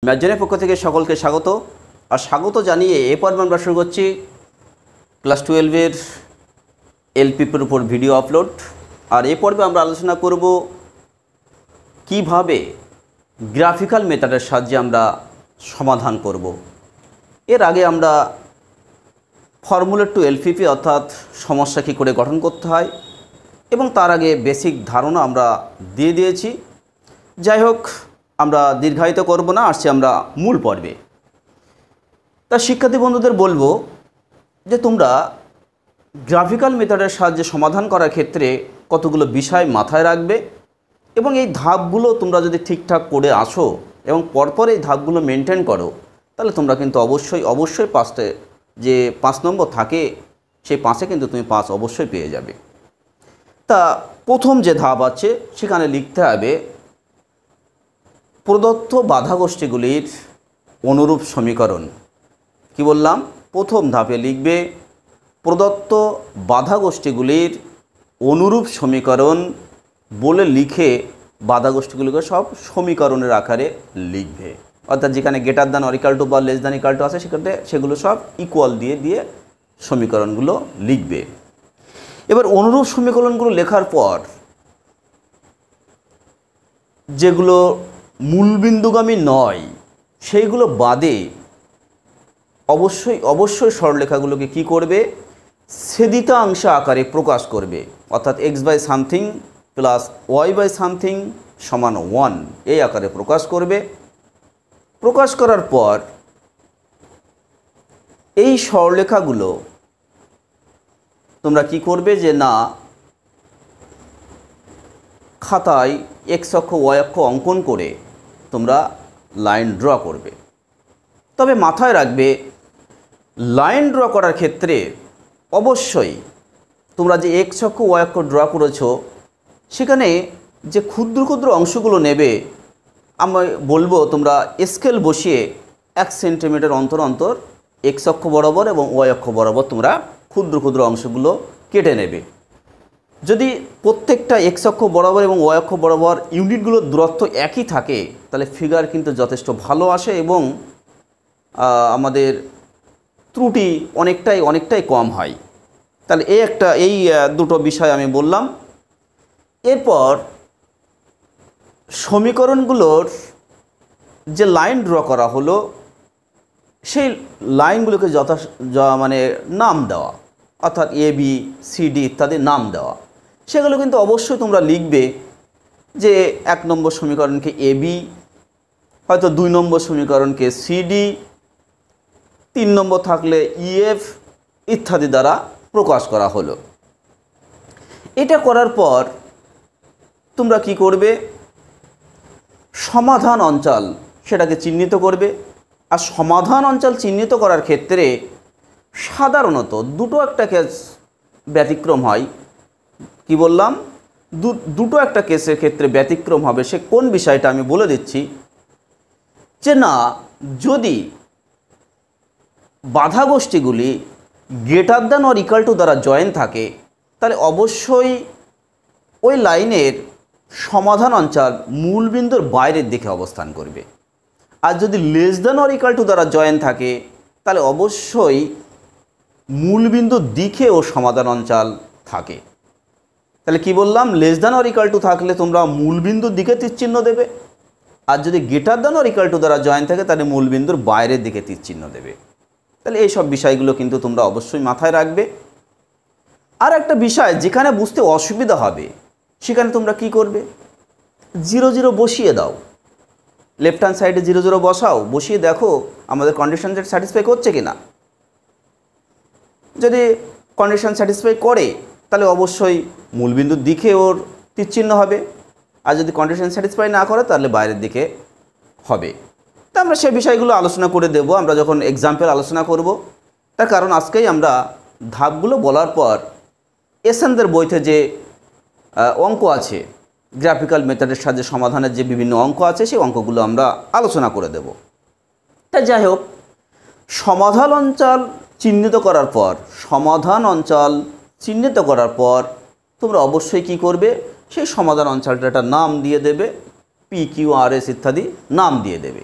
ম্যাথজনের পক্ষ থেকে সকলকে স্বাগত আর স্বাগত জানিয়ে এ পর্বে আমরা শুরু করছি ক্লাস 12-এর এলপিপির উপর ভিডিও আপলোড। আর এ পর্বে আমরা আলোচনা করব কিভাবে গ্রাফিক্যাল মেথডের সাহায্যে আমরা সমাধান করব। এর আগে আমরা ফর্মুলা টু এলপিপি অর্থাৎ সমস্যা কী করে গঠন করতে হয় এবং তার আগে বেসিক ধারণা আমরা দিয়ে দিয়েছি। যাই হোক, আমরা দীর্ঘায়িত করব না, আসছি আমরা মূল পর্বে। তা শিক্ষার্থী বন্ধুদের বলবো যে তোমরা গ্রাফিক্যাল মেথডের সাহায্যে সমাধান করার ক্ষেত্রে কতগুলো বিষয় মাথায় রাখবে এবং এই ধাপগুলো তোমরা যদি ঠিকঠাক করে আসো এবং পরপর এই ধাপগুলো মেনটেন করো, তাহলে তোমরা কিন্তু অবশ্যই পাঁচে যে 5 নম্বর থাকে সেই 5-এ কিন্তু তুমি 5 অবশ্যই পেয়ে যাবে। তা প্রথম যে ধাপ আছে সেখানে লিখতে হবে প্রদত্ত বাধাগোষ্ঠীগুলির অনুরূপ সমীকরণ। কি বললাম? প্রথম ধাপে লিখবে প্রদত্ত বাধাগোষ্ঠীগুলির অনুরূপ সমীকরণ বলে লিখে বাধাগোষ্ঠীগুলিকে সব সমীকরণের আকারে লিখবে। অর্থাৎ যেখানে greater than or equal two বা লেস দ্যান ইকুয়াল টু আছে সেগুলো সব ইকুয়াল দিয়ে সমীকরণগুলো লিখবে। এবার অনুরূপ সমীকরণগুলো লেখার পর যেগুলো মূলবিন্দুগামী নয় সেইগুলো বাদে অবশ্যই সরলরেখাগুলোকে কি করবে? ছেদিতাংশ আকারে প্রকাশ করবে। অর্থাৎ x by something plus y by something সমান 1 এই আকারে প্রকাশ করবে। প্রকাশ করার পর এই সরলরেখাগুলো তোমরা কি করবে যে না খাতায় x অক্ষ y অক্ষ অঙ্কন করে তোমরা লাইন ড্র করবে। তবে মাথায় রাখবে লাইন ড্র করার ক্ষেত্রে অবশ্যই তোমরা যে x অক্ষ y অক্ষ ড্র করেছো সেখানে যে ক্ষুদ্র ক্ষুদ্র অংশগুলো নেবে, আমি বলবো তোমরা স্কেল বসিয়ে 1 সেন্টিমিটার অন্তর অন্তর x অক্ষ বরাবর এবং y অক্ষ বরাবর তোমরা ক্ষুদ্র ক্ষুদ্র অংশগুলো কেটে নেবে। যদি প্রত্যেকটা x অক্ষ বরাবর এবং y অক্ষ বরাবর ইউনিটগুলোর দূরত্ব একই থাকে তাহলে ফিগার কিন্তু যথেষ্ট ভালো আসে এবং আমাদের ত্রুটি অনেকটাই কম হয়। তাহলে এই দুটো বিষয় আমি বললাম। এরপর সমীকরণগুলোর যে লাইন ড্র করা হলো সেই লাইনগুলোকে নাম দেওয়া, অর্থাৎ এ বি সি ডি ইত্যাদি নাম দেওয়া। সেগুলো কিন্তু অবশ্যই তোমরা লিখবে যে 1 নম্বর সমীকরণকে এ বি, হয়তো 2 নম্বর সমীকরণকে সি ডি, 3 নম্বর থাকলে ইএফ ইত্যাদি দ্বারা প্রকাশ করা হলো। এটা করার পর তোমরা কি করবে? সমাধান অঞ্চল সেটাকে চিহ্নিত করবে। আর সমাধান অঞ্চল চিহ্নিত করার ক্ষেত্রে সাধারণত দুটো একটা কেস ব্যতিক্রম হয়। কি বললাম? দুটো একটা কেসের ক্ষেত্রে ব্যতিক্রম হবে। সে কোন বিষয়টা আমি বলে দিচ্ছি যে না, যদি বাধাগোষ্ঠীগুলি greater than or equal to দ্বারা জয়েন থাকে তাহলে অবশ্যই ওই লাইনের সমাধান অঞ্চল মূলবিন্দুর বাইরের দিকে অবস্থান করবে। আর যদি less than or equal to দ্বারা জয়েন থাকে তাহলে অবশ্যই মূলবিন্দুর দিকে ও সমাধান অঞ্চল থাকে। তাহলে কি বললাম? Less than or equal two থাকলে তোমরা মূলবিন্দুর দিকে তীরচিহ্ন দেবে, আর যদি greater than or equal to দ্বারা জয়েন থাকে তাহলে মূলবিন্দুর বাইরের দিকে তীরচিহ্ন দেবে। তাহলে এই সব বিষয়গুলো কিন্তু তোমরা অবশ্যই মাথায় রাখবে। আর একটা বিষয় যেখানে বুঝতে অসুবিধা হবে সেখানে তোমরা কি করবে? 0 0 বসিয়ে দাও। লেফট হ্যান্ড সাইডে 0 0 বসাও, বসিয়ে দেখো আমাদের কন্ডিশনটা স্যাটিসফাই করছে কিনা। যদি কন্ডিশন স্যাটিসফাই করে তাহলে অবশ্যই মূলবিন্দুর দিকে ওর তীরচিহ্ন হবে, আর যদি কন্ডিশন স্যাটিসফাই না করে তাহলে বাইরের দিকে হবে। তা আমরা সেই বিষয়গুলো আলোচনা করে দেব আমরা যখন এক্সাম্পল আলোচনা করব। তার কারণ আজকেই আমরা ধাপগুলো বলার পর এসএনদের বইতে যে অঙ্ক আছে গ্রাফিক্যাল মেথডের সাহায্যে সমাধানের যে বিভিন্ন অঙ্ক আছে সেই অঙ্কগুলো আমরা আলোচনা করে দেব। তা যাই হোক, সমাধান অঞ্চল চিহ্নিত করার পর তোমরা অবশ্যই কি করবে? সেই সমাধান অঞ্চলটা একটা নাম দিয়ে দেবে, পি কিউ আর এস ইত্যাদি নাম দিয়ে দেবে।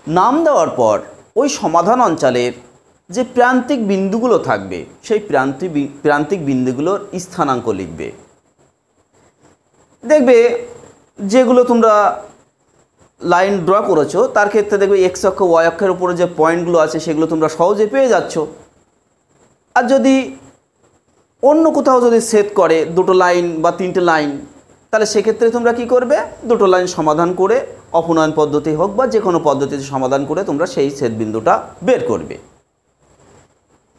নাম দেওয়ার পর ওই সমাধান অঞ্চলের যে প্রান্তিক বিন্দুগুলো থাকবে সেই প্রান্তিক বিন্দুগুলোর স্থানাঙ্ক লিখবে। দেখবে যেগুলো তোমরা লাইন ড্র করেছো তার ক্ষেত্রে দেখবে এক্স অক্ষ ওয়াই অক্ষের উপরে যে পয়েন্টগুলো আছে সেগুলো তোমরা সহজে পেয়ে যাচ্ছ। আর যদি অন্য কোথাও যদি সেট করে দুটো লাইন বা তিনটে লাইন, তাহলে সেক্ষেত্রে তোমরা কি করবে, দুটো লাইন সমাধান করে অপনয়ন পদ্ধতি হোক বা যে কোনো পদ্ধতিতে সমাধান করে তোমরা সেই ছেদ বিন্দুটা বের করবে।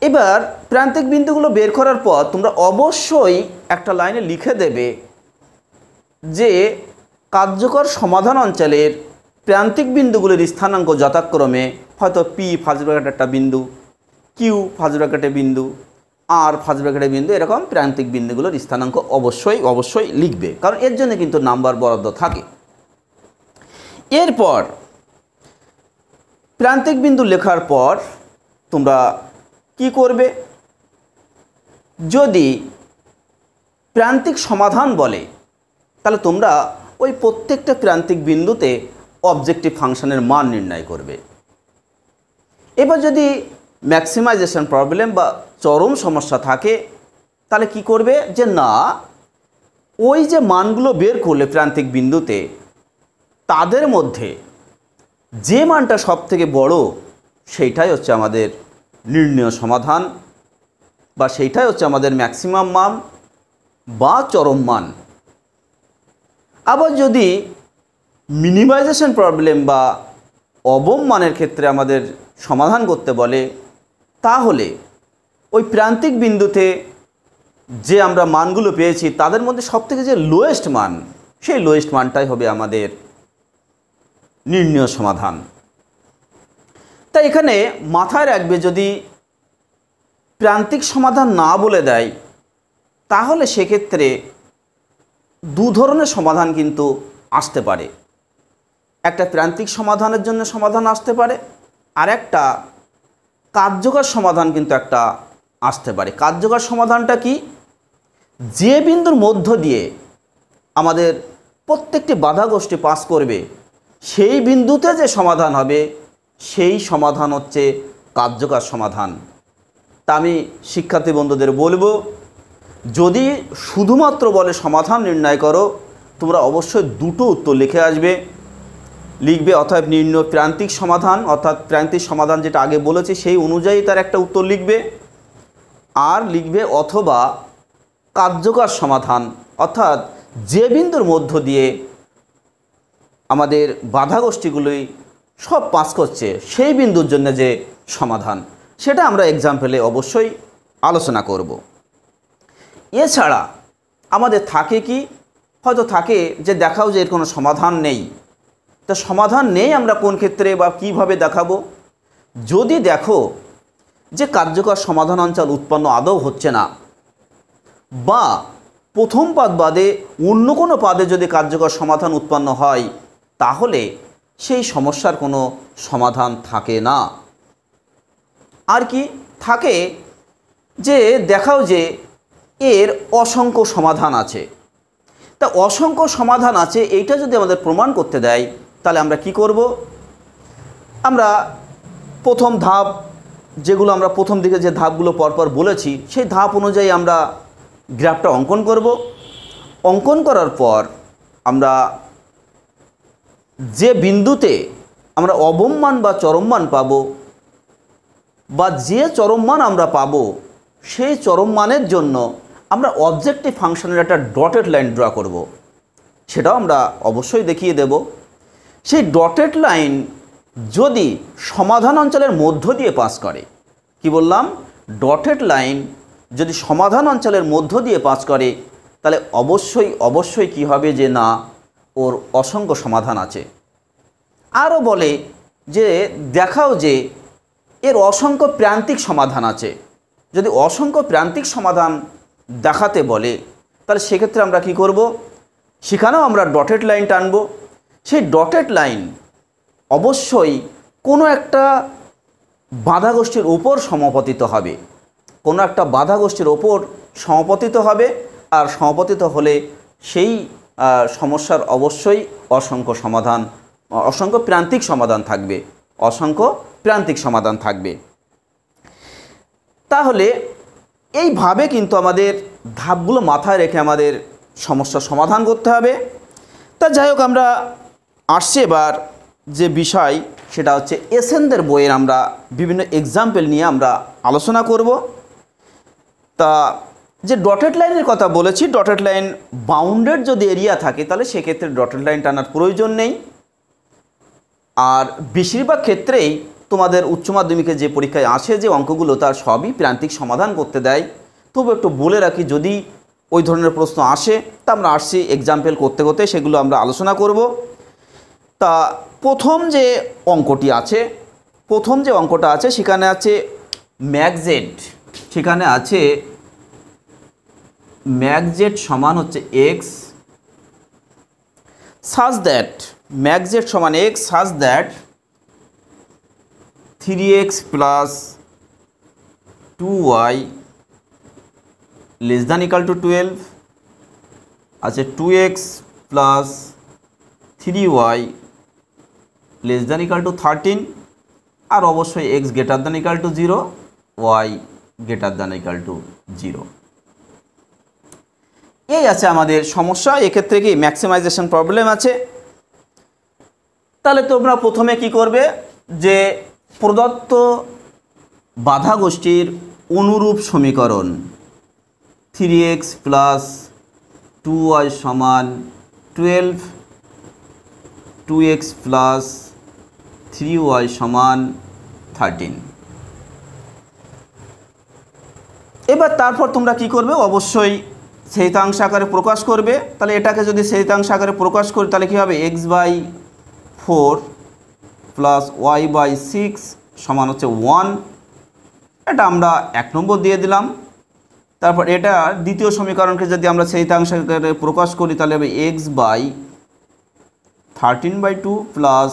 এবার প্রান্তিক বিন্দুগুলো বের করার পর তোমরা অবশ্যই একটা লাইনে লিখে দেবে যে কার্যকর সমাধান অঞ্চলের প্রান্তিক বিন্দুগুলির স্থানাঙ্ক যথাক্রমে হয়তো পি ফার্স্ট ব্র্যাকেটে একটা বিন্দু, কিউ ফার্স্ট ব্র্যাকেটে বিন্দু, আর ফার্স্ট ব্র্যাকেটে বিন্দু, এরকম প্রান্তিক বিন্দুগুলোর স্থানাঙ্ক অবশ্যই লিখবে, কারণ এর জন্য কিন্তু নাম্বার বরাদ্দ থাকে। এরপর প্রান্তিক বিন্দু লেখার পর তোমরা কি করবে, যদি প্রান্তিক সমাধান বলে তাহলে তোমরা ওই প্রত্যেকটা প্রান্তিক বিন্দুতে অবজেক্টিভ ফাংশনের মান নির্ণয় করবে। এবার যদি ম্যাক্সিমাইজেশন প্রবলেম বা চরম সমস্যা থাকে তাহলে কি করবে, যে না ওই যে মানগুলো বের করলে প্রান্তিক বিন্দুতে তাদের মধ্যে যে মানটা সব থেকে বড় সেইটাই হচ্ছে আমাদের নির্ণয় সমাধান, বা সেইটাই হচ্ছে আমাদের ম্যাক্সিমাম মান বা চরম মান। আবার যদি মিনিমাইজেশন প্রবলেম বা অবম মানের ক্ষেত্রে আমাদের সমাধান করতে বলে তাহলে ওই প্রান্তিক বিন্দুতে যে আমরা মানগুলো পেয়েছি তাদের মধ্যে সবথেকে যে লোয়েস্ট মান, সেই লোয়েস্ট মানটাই হবে আমাদের নির্ণয় সমাধান। তাই এখানে মাথায় রাখবে, যদি প্রান্তিক সমাধান না বলে দেয় তাহলে সেক্ষেত্রে দু ধরনের সমাধান কিন্তু আসতে পারে। একটা প্রান্তিক সমাধানের জন্য সমাধান আসতে পারে, আর একটা কার্যকর সমাধান কিন্তু একটা আসতে পারে। কার্যকর সমাধানটা কি, যে বিন্দুর মধ্য দিয়ে আমাদের প্রত্যেকটি বাধা গোষ্ঠী পাস করবে সেই বিন্দুতে যে সমাধান হবে সেই সমাধান হচ্ছে কার্যকর সমাধান। তা আমি শিক্ষার্থী বন্ধুদের বলবো, যদি শুধুমাত্র বলে সমাধান নির্ণয় করো, তোমরা অবশ্যই দুটো উত্তর লিখে আসবে। লিখবে অর্থাৎ নির্ণয় প্রান্তিক সমাধান, অর্থাৎ প্রান্তিক সমাধান যেটা আগে বলেছি সেই অনুযায়ী তার একটা উত্তর লিখবে, আর লিখবে অথবা কার্যকর সমাধান, অর্থাৎ যে বিন্দুর মধ্য দিয়ে আমাদের বাধা গোষ্ঠীগুলি সব পাস করছে সেই বিন্দুর জন্য যে সমাধান, সেটা আমরা এক্সাম্পলে অবশ্যই আলোচনা করব। এছাড়া আমাদের থাকে কি, হয়তো থাকে যে দেখাও যে এর কোনো সমাধান নেই। তা সমাধান নেই আমরা কোন ক্ষেত্রে বা কিভাবে দেখাবো, যদি দেখো যে কার্যকর সমাধান অঞ্চল উৎপন্ন আদৌ হচ্ছে না, বা প্রথম পাদ বাদে অন্য কোনো পাদে যদি কার্যকর সমাধান উৎপন্ন হয় তাহলে সেই সমস্যার কোনো সমাধান থাকে না। আর কি থাকে, যে দেখাও যে এর অসংখ্য সমাধান আছে। তা অসংখ্য সমাধান আছে এইটা যদি আমাদের প্রমাণ করতে দেয় তাহলে আমরা কি করব, আমরা প্রথম ধাপ, যেগুলো আমরা প্রথম দিকে যে ধাপগুলো পরপর বলেছি সেই ধাপ অনুযায়ী আমরা গ্রাফটা অঙ্কন করব। অঙ্কন করার পর আমরা যে বিন্দুতে আমরা অবম মান বা চরম মান পাবো, বা যে চরম মান আমরা পাবো সেই চরম মানের জন্য আমরা অবজেক্টিভ ফাংশনের একটা ডটেড লাইন ড্র করব। সেটাও আমরা অবশ্যই দেখিয়ে দেব। সেই ডটেড লাইন যদি সমাধান অঞ্চলের মধ্য দিয়ে পাস করে, কি বললাম, ডটেড লাইন যদি সমাধান অঞ্চলের মধ্য দিয়ে পাস করে তাহলে অবশ্যই কি হবে, যে না ওর অসংখ্য সমাধান আছে। আরও বলে যে দেখাও যে এর অসংখ্য প্রান্তিক সমাধান আছে। যদি অসংখ্য প্রান্তিক সমাধান দেখাতে বলে তাহলে সেক্ষেত্রে আমরা কি করব, সেখানেও আমরা ডটেড লাইন টানব। সেই ডটেড লাইন অবশ্যই কোনো একটা বাধা গোষ্ঠীর উপর সমাপতিত হবে, কোনো একটা বাধা গোষ্ঠীর ওপর সমাপতিত হবে, আর সমাপতিত হলে সেই সমস্যার অবশ্যই অসংখ্য প্রান্তিক সমাধান থাকবে, অসংখ্য প্রান্তিক সমাধান থাকবে। তাহলে এইভাবে কিন্তু আমাদের ধাপগুলো মাথায় রেখে আমাদের সমস্যার সমাধান করতে হবে। তা যাই হোক, আমরা আসছি এবার যে বিষয় সেটা হচ্ছে এসএনদের বইয়ের আমরা বিভিন্ন এক্সাম্পল নিয়ে আমরা আলোচনা করব। তা যে ডটেড লাইনের কথা বলেছি, ডটেড লাইন বাউন্ডেড যদি এরিয়া থাকে তাহলে সেক্ষেত্রে ডটেড লাইন টানার প্রয়োজন নেই। আর বেশিরভাগ ক্ষেত্রেই তোমাদের উচ্চ মাধ্যমিকে যে পরীক্ষায় আসে যে অঙ্কগুলো তার সবই প্রান্তিক সমাধান করতে দেয়। তবু একটু বলে রাখি, যদি ওই ধরনের প্রশ্ন আসে তা আমরা আসছি এক্সাম্পল করতে করতে সেগুলো আমরা আলোচনা করব। তা প্রথম যে অঙ্কটা আছে সেখানে আছে ম্যাগজেড, সেখানে আছে ম্যাগজেড সমান হচ্ছে এক্স সাজ দ্যাট, ম্যাগজেড সমান x such that 3x plus 2y less than equal two 12 আছে 2x plus 3y less than equal two 13 আর অবশ্যই x greater than equal two 0, y greater than equal two 0। এই আছে আমাদের সমস্যা। এক্ষেত্রে কি ম্যাক্সিমাইজেশন প্রবলেম আছে। তাহলে তোমরা প্রথমে কি করবে, যে প্রদত্ত বাধা গোষ্ঠীর অনুরূপ সমীকরণ 3x প্লাস 2y সমান 12, 2x প্লাস 3y সমান 13। এবার তারপর তোমরা কি করবে, অবশ্যই ছেদিতাংশ আকারে প্রকাশ করবে। তাহলে এটাকে যদি ছেদিতাংশ আকারে প্রকাশ করি তাহলে কী হবে, x/4 প্লাস y/6 সমান হচ্ছে 1। এটা আমরা 1 নম্বর দিয়ে দিলাম। তারপর এটা দ্বিতীয় সমীকরণকে যদি আমরা ছেদিতাংশ আকারে প্রকাশ করি তাহলে হবে x/13/2 প্লাস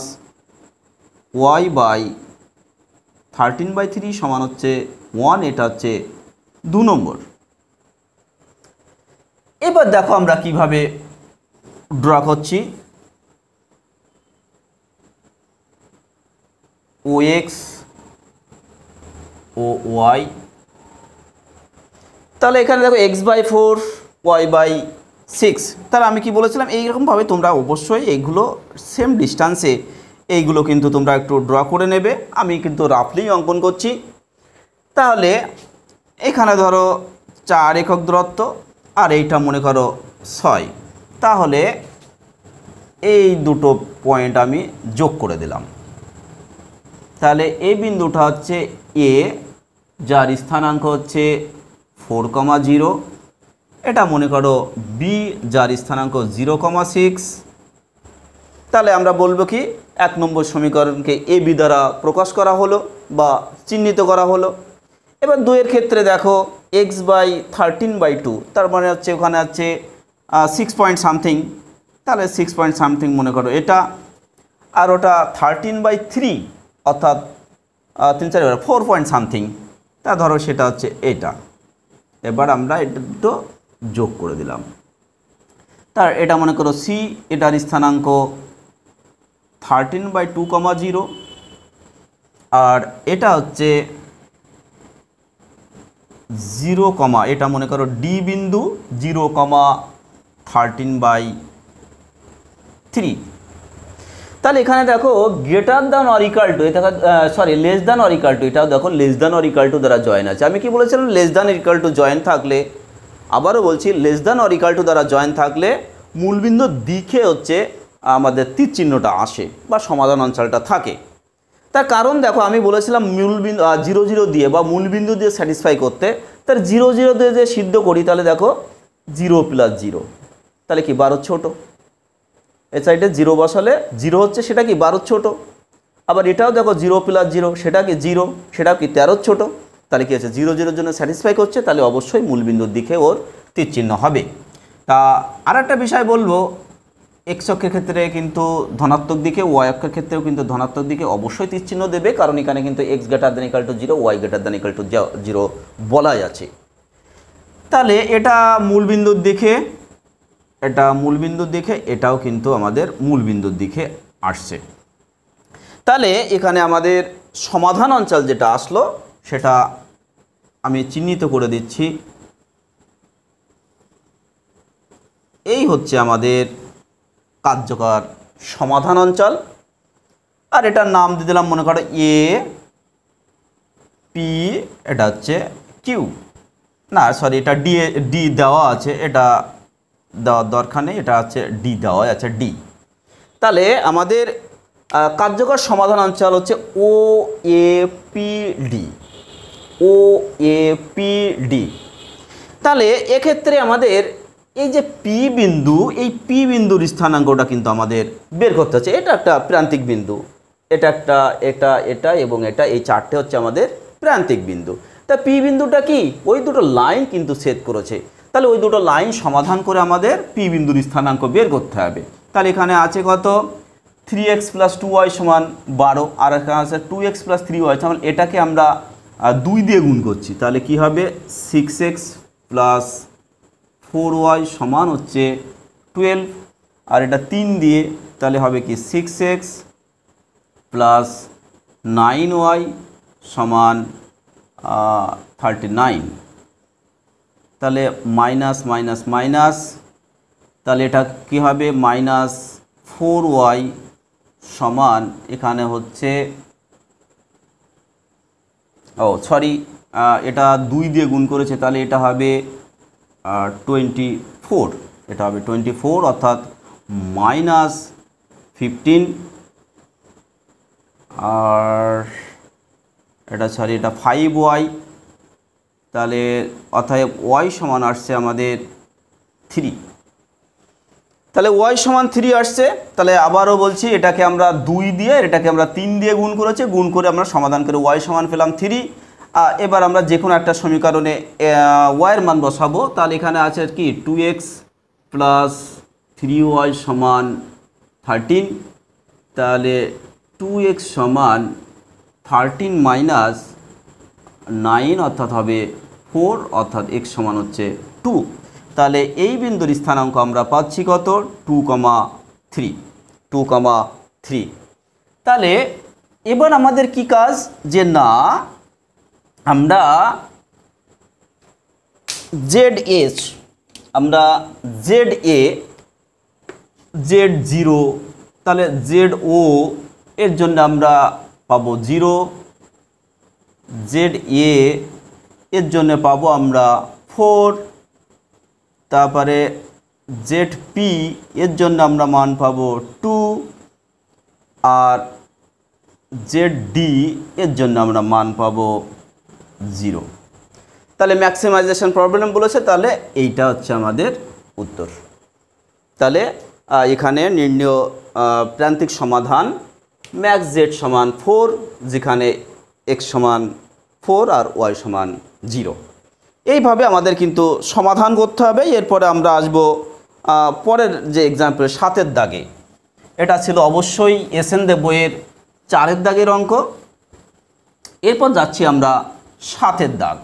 y/13/3 সমান হচ্ছে 1। এটা হচ্ছে 2 নম্বর। এবার দেখো আমরা কিভাবে ড্র করছি। OX ও y, তাহলে এখানে দেখো x/4 y/6। তাহলে আমি কি বলেছিলাম, এইরকমভাবে তোমরা অবশ্যই এইগুলো সেম ডিস্টেন্সে এইগুলো কিন্তু তোমরা একটু ড্র করে নেবে। আমি কিন্তু রাফলি অঙ্কন করছি। তাহলে এখানে ধরো 4 একক দূরত্ব আর এইটা মনে করো 6। তাহলে এই দুটো পয়েন্ট আমি যোগ করে দিলাম। তাহলে এই বিন্দুটা হচ্ছে এ, যার স্থানাঙ্ক হচ্ছে 4,0। এটা মনে করো বি, যার স্থানাঙ্ক 0,6। তাহলে আমরা বলবো কি, 1 নম্বর সমীকরণকে এ বি দ্বারা প্রকাশ করা হলো বা চিহ্নিত করা হলো। এবার 2 এর ক্ষেত্রে দেখো x/13/2, তার মানে হচ্ছে ওখানে আছে 6 পয়েন্ট সামথিং। তাহলে 6 পয়েন্ট সামথিং মনে করো এটা, আর ওটা 13/3 অর্থাৎ 4 পয়েন্ট সামথিং। তা ধরো সেটা হচ্ছে এটা। এবার আমরা এটা দুটো যোগ করে দিলাম। তার এটা মনে করো সি, এটার স্থানাঙ্ক 13/2,0 আর এটা হচ্ছে 0, এটা মনে করো ডি বিন্দু 0,13/3। তাহলে এখানে দেখো greater than or equal to, এটা sorry less than or equal to, এটাও দেখো less than or equal to দ্বারা জয়েন আছে। আমি কি বলেছিলাম, less than equal to join থাকলে, আবারও বলছি less than or equal to দ্বারা জয়েন থাকলে মূলবিন্দুর দিকে হচ্ছে আমাদের তীর চিহ্নটা আসে বা সমাধান অঞ্চলটা থাকে। তার কারণ দেখো আমি বলেছিলাম মূলবিন্দু 0, 0 দিয়ে বা মূলবিন্দু দিয়ে স্যাটিসফাই করতে। তার 0, 0 দিয়ে যে সিদ্ধ করি তাহলে দেখো 0 + 0, তাহলে কি 12 ছোট। এই সাইডে 0 বসালে 0 হচ্ছে, সেটা কি 12 ছোট। আবার এটাও দেখো 0 + 0, সেটা কি 0, সেটাও কি 13 ছোট। তাহলে কি আছে, 0, 0 জন্য স্যাটিসফাই করছে, তাহলে অবশ্যই মূলবিন্দুর দিকে ওর তীর চিহ্ন হবে। তা আর একটা বিষয় বলবো, এক্স অক্ষের ক্ষেত্রে কিন্তু ধনাত্মক দিকে, ওয়াই অক্ষের ক্ষেত্রেও কিন্তু ধনাত্মক দিকে অবশ্যই তীর চিহ্ন দেবে, কারণ এখানে কিন্তু x > 0, y > 0 বলাই আছে। তাহলে এটা মূলবিন্দুর দিকে, এটাও কিন্তু আমাদের মূলবিন্দুর দিকে আসছে। তাহলে এখানে আমাদের সমাধান অঞ্চল যেটা আসলো সেটা আমি চিহ্নিত করে দিচ্ছি। এই হচ্ছে আমাদের কার্যকর সমাধান অঞ্চল, আর এটার নাম দিয়ে দিলাম মনে করো এ পি, এটা হচ্ছে কিউ, না সরি এটা ডি দেওয়া আছে, এটা দেওয়ার দরকার নেই, এটা হচ্ছে ডি দেওয়া আছে ডি। তাহলে আমাদের কার্যকর সমাধান অঞ্চল হচ্ছে O A P D, O A P D. তাহলে এক্ষেত্রে আমাদের এই যে পি বিন্দু, এই পি বিন্দুর স্থানাঙ্কটা কিন্তু আমাদের বের করতে হচ্ছে। এটা একটা প্রান্তিক বিন্দু, এটা একটা, এটা এবং এটা, এই চারটে হচ্ছে আমাদের প্রান্তিক বিন্দু। তা পি বিন্দুটা কি, ওই দুটো লাইন কিন্তু ছেদ করেছে, তাহলে ওই দুটো লাইন সমাধান করে আমাদের পি বিন্দুর স্থানাঙ্ক বের করতে হবে। তাহলে এখানে আছে কত, 3x + 2y = 12, আর এখানে আছে 2x + 3y, তাহলে এটাকে আমরা 2 দিয়ে গুণ করছি, তাহলে কি হবে 6x + 4y = হচ্ছে 12, আর এটা 3 দিয়ে, তাহলে হবে কি 6x + 9y = 39, তাহলে মাইনাস মাইনাস মাইনাস, তাহলে এটা কি হবে -4y সমান, এখানে হচ্ছে এটা 2 দিয়ে গুণ করেছে, তাহলে এটা হবে 24, এটা হবে 24, অর্থাৎ -15, আর এটা এটা 5y, তাহলে অর্থাৎ y সমান আসছে আমাদের 3, তাহলে y সমান 3 আসছে। তাহলে আবারও বলছি, এটাকে আমরা 2 দিয়ে, এটাকে আমরা 3 দিয়ে গুণ করেছি, গুণ করে আমরা সমাধান করে y সমান পেলাম 3। এবার আমরা যে কোনো একটা সমীকরণে y এর মান বসাবো, তাহলে এখানে আছে কি 2x + 3y = 13, তাহলে 2x = 13 - 9, অর্থাৎ হবে 4, অর্থাৎ x সমান হচ্ছে 2। তাহলে এই বিন্দুর স্থানাঙ্ক আমরা পাচ্ছি কত, 2,3। তাহলে এবার আমাদের কি কাজ, যে না আমরা ZH, আমরা ZA, Z0, তাহলে ZO এর জন্য আমরা পাবো 0, ZA এর জন্য পাবো আমরা 4, তারপরে ZP এর জন্য আমরা মান পাবো 2, আর ZD এর জন্য আমরা মান পাবো 0। তাহলে ম্যাক্সিমাইজেশন প্রবলেম বলেছে, তাহলে এইটা হচ্ছে আমাদের উত্তর। তাহলে এখানে নির্ণয় প্রান্তিক সমাধান ম্যাক্স z = 4, যেখানে x = 4 আর y = 0। এইভাবে আমাদের কিন্তু সমাধান করতে হবে। এরপরে আমরা আসব পরের যে এক্সাম্পল 7-এর দাগে। এটা ছিল অবশ্যই এসএন দে বইয়ের 4-এর দাগের অঙ্ক। এরপর যাচ্ছি আমরা 7-এর দাগ।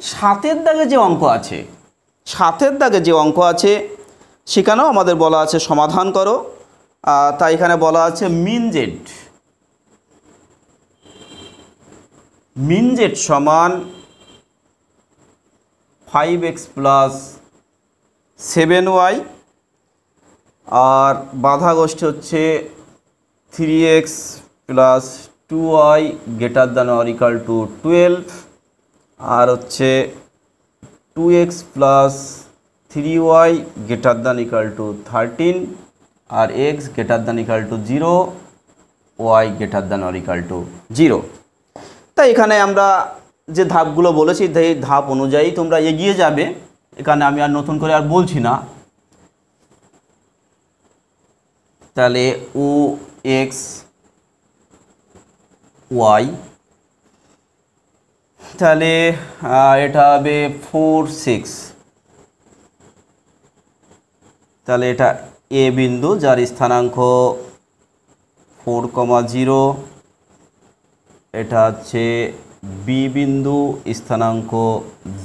7-এর দাগে যে অঙ্ক আছে, 7-এর দাগে যে অঙ্ক আছে সেখানেও আমাদের বলা আছে সমাধান করো। তাই এখানে বলা আছে মিন জেড সমান 5x + 7y, আর বাধা গোষ্ঠী হচ্ছে 3x + 2y ≥ 12, আর হচ্ছে 2x + 3y ≥ 13, আর x ≥ 0, y ≥ 0। তাই এখানে আমরা যে ধাপগুলো বলেছি, এই ধাপ অনুযায়ী তোমরা এগিয়ে যাবে। এখানে আমি আর নতুন করে আর বলছি না। তাহলে ও এক্স ওয়াই, তাহলে এটা হবে 4 6, তাহলে এটা এ বিন্দু যার স্থানাঙ্ক 4,0, এটা হচ্ছে বি বিন্দু স্থানাঙ্ক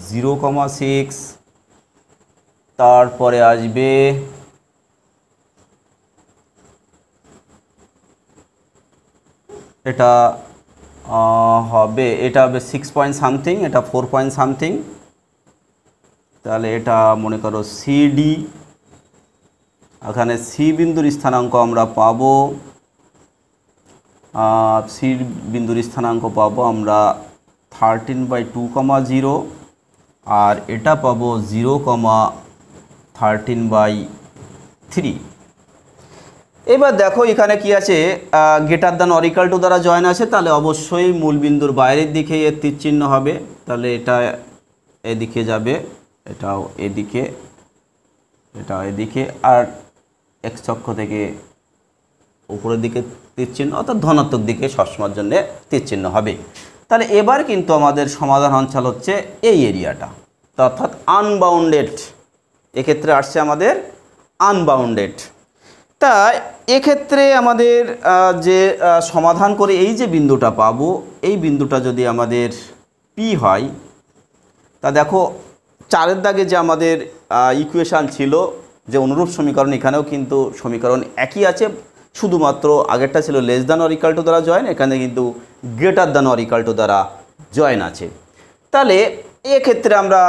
0,6, তারপরে আসবে এটা হবে 6 পয়েন্ট সামথিং, এটা 4 পয়েন্ট সামথিং। তাহলে এটা মনে করো সিডি, এখানে সি বিন্দুর স্থানাঙ্ক আমরা পাবো, সি বিন্দুর স্থানাঙ্ক পাবো আমরা 13/2,0, আর এটা পাবো 0,13/3। এবার দেখো এখানে কি আছে, greater than or equal to দ্বারা জয়েন আছে, তাহলে অবশ্যই মূল বিন্দুর বাইরের দিকে এর তীর চিহ্ন হবে। তাহলে এটা এদিকে যাবে, এটাও এদিকে, এটাও এদিকে, আর এক্স অক্ষ থেকে উপরের দিকে তীর চিহ্ন, অর্থাৎ ধনাত্মক দিকে সবসময়ের জন্য তীর চিহ্ন হবে। তাহলে এবার কিন্তু আমাদের সমাধান অঞ্চল হচ্ছে এই এরিয়াটা, অর্থাৎ আনবাউন্ডেড। এক্ষেত্রে আসছে আমাদের আনবাউন্ডেড। তা এক্ষেত্রে আমাদের যে সমাধান করে এই যে বিন্দুটা পাবো, এই বিন্দুটা যদি আমাদের পি হয়, তা দেখো 4-এর দাগে যে আমাদের ইকুয়েশান ছিল, যে অনুরূপ সমীকরণ, এখানেও কিন্তু সমীকরণ একই আছে, শুধুমাত্র আগেরটা ছিল less than or equal to দ্বারা জয়েন, এখানে কিন্তু greater than or equal to দ্বারা জয়েন আছে। তাহলে এক্ষেত্রে আমরা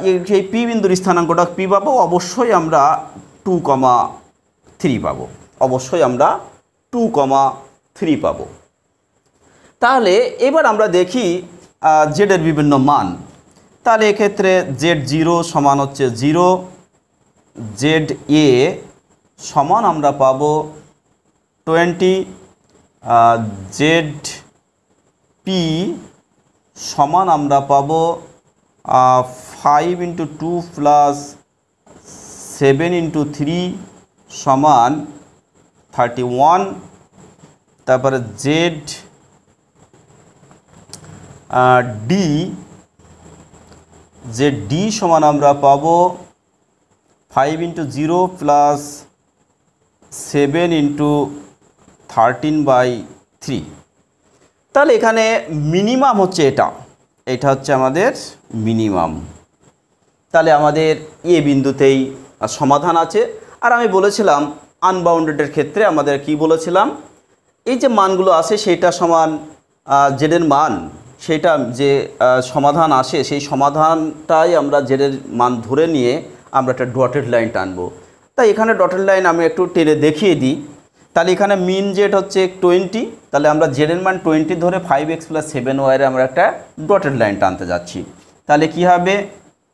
এই পি বিন্দুর স্থানাঙ্কটা পি পাবো, অবশ্যই আমরা 2,3 পাবো, অবশ্যই আমরা 2,3 পাবো। তাহলে এবার আমরা দেখি জেডের বিভিন্ন মান। তাহলে এক্ষেত্রে Z0 সমান হচ্ছে 0, ZA সমান আমরা পাবো 20, ZP সমান আমরা পাবো 5 × 2 + 7 × 3 সমান 31। তারপরে ZD সমান আমরা পাবো 5 × 0 + 7 × 13/3। তাহলে এখানে মিনিমাম হচ্ছে এটা হচ্ছে আমাদের মিনিমাম। তাহলে আমাদের এ বিন্দুতেই সমাধান আছে। আর আমি বলেছিলাম আনবাউন্ডেডের ক্ষেত্রে আমাদের কি বলেছিলাম, এই যে মানগুলো আসে সেটা সমান জেডের মান, সেটা যে সমাধান আসে সেই সমাধানটাই আমরা জেডের মান ধরে নিয়ে আমরা একটা ডটেড লাইন টানবো। তাই এখানে ডটেড লাইন আমি একটু টেনে দেখিয়ে দিই। তাহলে এখানে মিন জেড হচ্ছে 20, তাহলে আমরা জেডের মান 20 ধরে 5x + 7y আমরা একটা ডটেড লাইন টানতে যাচ্ছি। তাহলে কি হবে,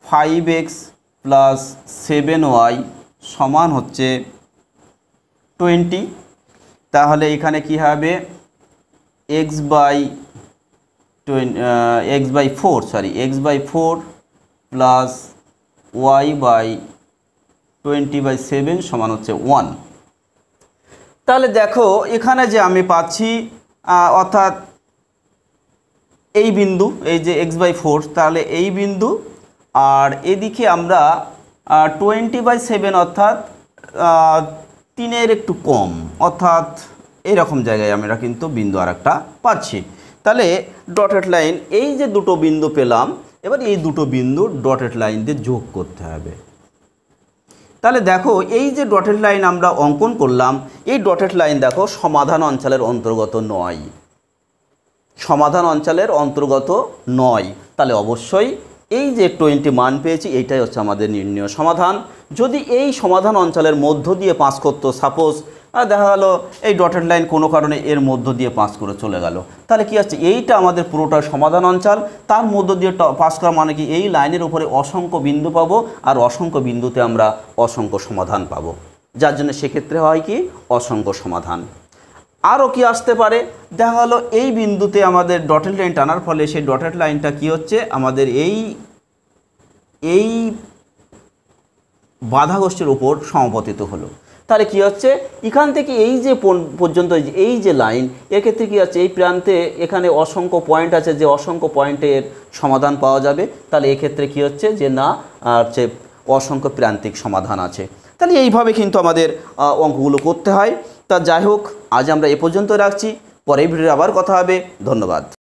5x + 7y সমান হচ্ছে 20। তাহলে এখানে কি হবে, x/4 + y/20/7 সমান হচ্ছে 1। তাহলে দেখো এখানে যে আমি পাচ্ছি, অর্থাৎ এই বিন্দু, এই যে x/4, তাহলে এই বিন্দু, আর এদিকে আমরা 20/7 অর্থাৎ 3-এর একটু কম, অর্থাৎ এইরকম জায়গায় আমরা কিন্তু বিন্দু আর একটা পাচ্ছি। তাহলে ডটেড লাইন, এই যে দুটো বিন্দু পেলাম, এবার এই দুটো বিন্দু ডটেড লাইন দিয়ে যোগ করতে হবে। তাহলে দেখো এই যে ডটেড লাইন আমরা অঙ্কন করলাম, এই ডটেড লাইন দেখো সমাধান অঞ্চলের অন্তর্গত নয়, সমাধান অঞ্চলের অন্তর্গত নয়। তাহলে অবশ্যই এই যে 20 মান পেয়েছি, এইটাই হচ্ছে আমাদের নির্ণয় সমাধান। যদি এই সমাধান অঞ্চলের মধ্য দিয়ে পাস করতো, সাপোজ দেখা গেল এই ডটেড লাইন কোনো কারণে এর মধ্য দিয়ে পাস করে চলে গেল, তাহলে কি হচ্ছে, এইটা আমাদের পুরোটা সমাধান অঞ্চল, তার মধ্য দিয়ে পাস করা মানে কি, এই লাইনের উপরে অসংখ্য বিন্দু পাবো, আর অসংখ্য বিন্দুতে আমরা অসংখ্য সমাধান পাবো, যার জন্য সেক্ষেত্রে হয় কি, অসংখ্য সমাধান। আরও কি আসতে পারে, দেখা গেলো এই বিন্দুতে আমাদের ডটেড লাইন টানার ফলে সেই ডটেড লাইনটা কি হচ্ছে, আমাদের এই বাধা গোষ্ঠীর উপর সমাপতিত হলো। তাহলে কি হচ্ছে, এখান থেকে এই যে পর্যন্ত এই যে লাইন, এক্ষেত্রে কি হচ্ছে, এই প্রান্তে এখানে অসংখ্য পয়েন্ট আছে, যে অসংখ্য পয়েন্টের সমাধান পাওয়া যাবে। তাহলে এক্ষেত্রে কি হচ্ছে, যে না হচ্ছে অসংখ্য প্রান্তিক সমাধান আছে। তাহলে এইভাবে কিন্তু আমাদের অঙ্কগুলো করতে হয়। তা যাই হোক, আজ আমরা এ পর্যন্ত রাখছি, পরের ভিডিওতে আবার কথা হবে। ধন্যবাদ।